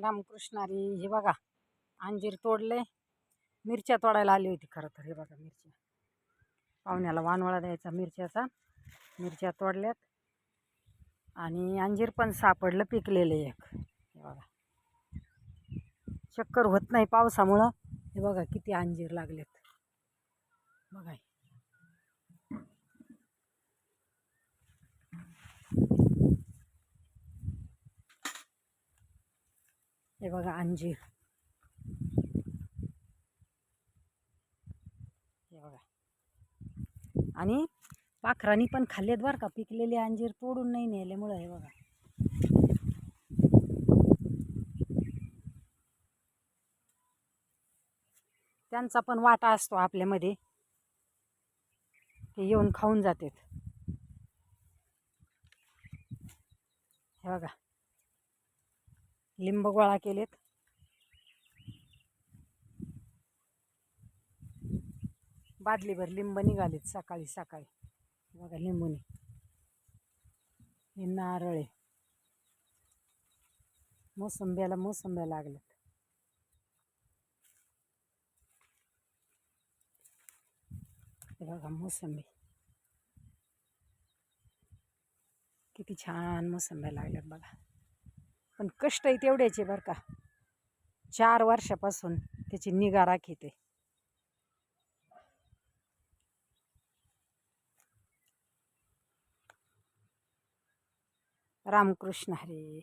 रामकृष्ण हरी. हे बघा अंजीर तोडले. मिरच्या तोडायला आली होती खरं तर. हे बघा मिरच्या पाहुण्याला वानवळा द्यायचा मिरच्याचा. मिरच्या तोडल्यात आणि अंजीर पण सापडलं पिकलेलं एक. हे बघा चक्कर होत नाही पावसामुळं. हे बघा किती अंजीर लागलेत बघा. हे बघा अंजीर. हे बघा आणि पाखरांनी पण खाल्लेत बरं का पिकलेले अंजीर तोडून नाही नेल्यामुळं. हे बघा त्यांचा पण वाटा असतो आपल्यामध्ये. ते येऊन खाऊन जातात. हे बघा लिंब गोळा केलेत. बादलीभर लिंब निघालेत सकाळी सकाळी. बघा लिंबूने. हे नारळे मोसंब्याला मोसंब्या लागल्यात. हे बघा मोसंबी किती छान मोसंब्या लागल्यात बघा. पण कष्टही तेवढ्याचे बरं का. 4 वर्षापासून त्याची निगा राखीते. रामकृष्ण हरी.